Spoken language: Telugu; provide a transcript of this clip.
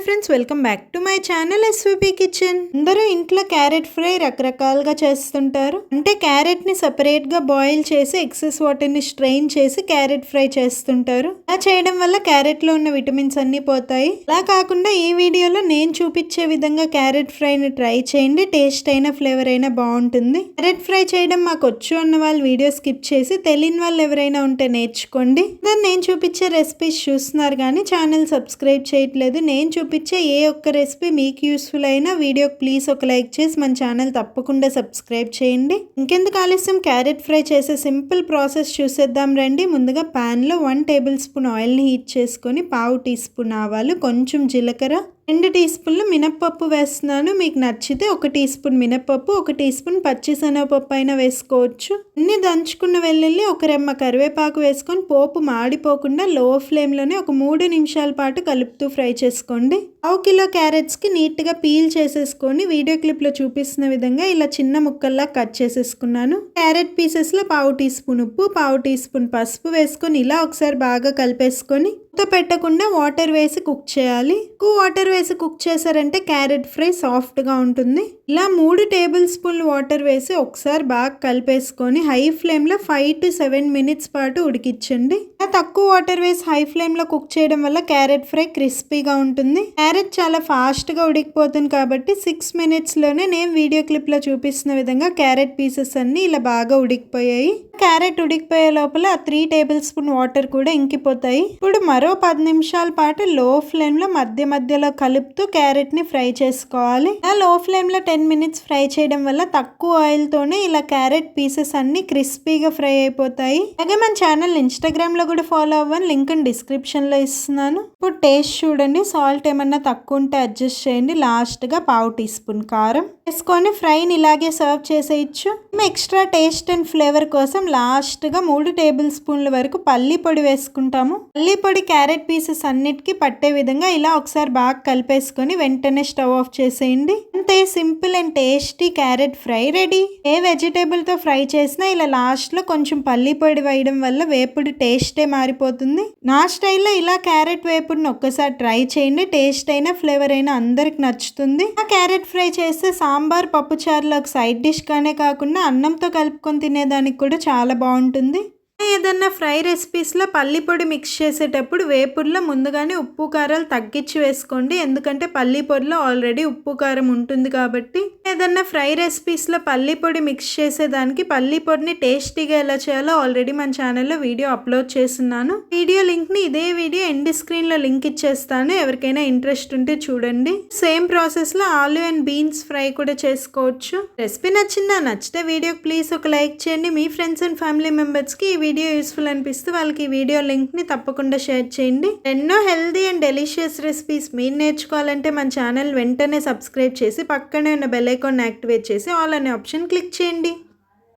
Friends, welcome back to my channel SVP kitchen. అందరూ ఇంట్లో క్యారెట్ ఫ్రై రకరకాలుగా చేస్తుంటారు. అంటే క్యారెట్ ని సెపరేట్ గా బాయిల్ చేసి ఎక్సెస్ వాటర్ ని స్ట్రెయిన్ చేసి క్యారెట్ ఫ్రై చేస్తుంటారు. అలా చేయడం వల్ల క్యారెట్ లో ఉన్న విటమిన్స్ అన్ని పోతాయి. అలా కాకుండా ఈ వీడియోలో నేను చూపించే విధంగా క్యారెట్ ఫ్రై ని ట్రై చేయండి. టేస్ట్ అయినా ఫ్లేవర్ అయినా బాగుంటుంది. క్యారెట్ ఫ్రై చేయడం మాకు వచ్చు అన్న వాళ్ళు వీడియో స్కిప్ చేసి తెలియని వాళ్ళు ఎవరైనా ఉంటే నేర్చుకోండి. నేను చూపించే రెసిపీస్ చూస్తున్నారు కానీ ఛానల్ సబ్స్క్రైబ్ చేయట్లేదు. నేను చూపించే ఏ ఒక్క రెసిపీ మీకు యూస్ఫుల్ అయినా వీడియోకి ప్లీజ్ ఒక లైక్ చేసి మన ఛానల్ తప్పకుండా సబ్స్క్రైబ్ చేయండి. ఇంకెందుకు ఆలస్యం, క్యారెట్ ఫ్రై చేసే సింపుల్ ప్రాసెస్ చూసేద్దాం రండి. ముందుగా ప్యాన్లో 1 టేబుల్ స్పూన్ ఆయిల్ని హీట్ చేసుకొని 1/2 టీ స్పూన్ ఆవాలు, కొంచెం జీలకర్ర, 2 టీ స్పూన్లు మినప్పప్పు వేస్తున్నాను. మీకు నచ్చితే 1 టీ స్పూన్ మినప్పప్పు, 1 టీ స్పూన్ పచ్చిశనగపప్పు అయినా వేసుకోవచ్చు. అన్ని దంచుకున్న వెల్లుల్లి, 1 రెమ్మ కరివేపాకు వేసుకొని పోపు మాడిపోకుండా లో ఫ్లేమ్లోనే ఒక 3 నిమిషాల పాటు కలుపుతూ ఫ్రై చేసుకోండి. 1/2 కిలో క్యారెట్స్కి నీట్గా పీల్ చేసేసుకొని వీడియో క్లిప్లో చూపిస్తున్న విధంగా ఇలా చిన్న ముక్కల్లా కట్ చేసేసుకున్నాను. క్యారెట్ పీసెస్లో 1/2 టీ స్పూన్ ఉప్పు, 1/2 టీ స్పూన్ పసుపు వేసుకొని ఇలా ఒకసారి బాగా కలిపేసుకొని మూత పెట్టకుండా వాటర్ వేసి కుక్ చేయాలి. ఎక్కువ వాటర్ వేసి కుక్ చేశారంటే క్యారెట్ ఫ్రై సాఫ్ట్గా ఉంటుంది. ఇలా 3 టేబుల్ స్పూన్లు వాటర్ వేసి ఒకసారి బాగా కలిపేసుకొని హై ఫ్లేమ్లో 5 to 7 మినిట్స్ పాటు ఉడికించండి. తక్కువ వాటర్ వేసి హై ఫ్లేమ్లో కుక్ చేయడం వల్ల క్యారెట్ ఫ్రై క్రిస్పీగా ఉంటుంది. క్యారెట్ చాలా ఫాస్ట్గా ఉడికిపోతుంది కాబట్టి 6 మినిట్స్లోనే నేను వీడియో క్లిప్లో చూపిస్తున్న విధంగా క్యారెట్ పీసెస్ అన్నీ ఇలా బాగా ఉడికిపోయాయి. క్యారెట్ ఉడికిపోయే లోపల 3 టేబుల్ స్పూన్ వాటర్ కూడా ఇంకిపోతాయి. ఇప్పుడు మరో 10 నిమిషాల పాటు లో ఫ్లేమ్లో మధ్యలో కలుపుతూ క్యారెట్ని ఫ్రై చేసుకోవాలి. లో ఫ్లేమ్లో 10 మినిట్స్ ఫ్రై చేయడం వల్ల తక్కువ ఆయిల్తోనే ఇలా క్యారెట్ పీసెస్ అన్ని క్రిస్పీగా ఫ్రై అయిపోతాయి. అలాగే మన ఛానల్ ఇన్స్టాగ్రామ్లో కూడా ఫాలో అవ్వండి, లింక్ డిస్క్రిప్షన్లో ఇస్తున్నాను. ఇప్పుడు టేస్ట్ చూడండి, సాల్ట్ ఏమన్నా తక్కువ ఉంటే అడ్జస్ట్ చేయండి. లాస్ట్గా 1/2 టీ స్పూన్ కారం వేసుకొని ఫ్రైని ఇలాగే సర్వ్ చేసేయచ్చు. ఎక్స్ట్రా టేస్ట్ అండ్ ఫ్లేవర్ కోసం లాస్ట్గా 3 టేబుల్ స్పూన్ల వరకు పల్లి పొడి వేసుకుంటాము. పల్లి పొడి క్యారెట్ పీసెస్ అన్నిటికీ పట్టే విధంగా ఇలా ఒకసారి బాగా కలిపేసుకొని వెంటనే స్టవ్ ఆఫ్ చేసేయండి. అంతే, simple and tasty carrot fry ready. ఏ వెజిటేబుల్తో ఫ్రై చేసినా ఇలా లాస్ట్లో కొంచెం పల్లి పొడి వేయడం వల్ల వేపుడు టేస్టే మారిపోతుంది. నా స్టైల్లో ఇలా క్యారెట్ వేపుడుని ఒక్కసారి ట్రై చేయండి. టేస్ట్ అయినా ఫ్లేవర్ అయినా అందరికి నచ్చుతుంది. ఆ క్యారెట్ ఫ్రై చేస్తే సాంబార్, పప్పుచారులో ఒక సైడ్ డిష్ గానే కాకుండా అన్నంతో కలుపుకొని తినేదానికి కూడా చాలా బాగుంటుంది. ఏదన్నా ఫ్రై రెసిపీస్లో పల్లి పొడి మిక్స్ చేసేటప్పుడు వేపుడులో ముందుగానే ఉప్పు కారాలు తగ్గించి వేసుకోండి. ఎందుకంటే పల్లి పొడిలో ఆల్రెడీ ఉప్పు కారం ఉంటుంది కాబట్టి. ఏదన్నా ఫ్రై రెసిపీస్లో పల్లి పొడి మిక్స్ చేసేదానికి పల్లి పొడిని టేస్టీగా ఎలా చేయాలో ఆల్రెడీ మన ఛానల్లో వీడియో అప్లోడ్ చేస్తున్నాను. వీడియో లింక్ని ఇదే వీడియో ఎండ్ స్క్రీన్లో లింక్ ఇచ్చేస్తాను, ఎవరికైనా ఇంట్రెస్ట్ ఉంటే చూడండి. సేమ్ ప్రాసెస్లో ఆలు అండ్ బీన్స్ ఫ్రై కూడా చేసుకోవచ్చు. రెసిపీ నచ్చిందా? నచ్చితే వీడియోకి ప్లీజ్ ఒక లైక్ చేయండి. మీ ఫ్రెండ్స్ అండ్ ఫ్యామిలీ మెంబర్స్కి ఈ వీడియో యూస్ఫుల్ అనిపిస్తే వాళ్ళకి ఈ వీడియో లింక్ ని తప్పకుండా షేర్ చేయండి. ఎన్నో హెల్దీ అండ్ డెలిషియస్ రెసిపీస్ మీరు నేర్చుకోవాలంటే మన ఛానల్ వెంటనే సబ్స్క్రైబ్ చేసి పక్కనే ఉన్న బెల్ ఐకాన్ యాక్టివేట్ చేసి ఆల్ అనే ఆప్షన్ క్లిక్ చేయండి.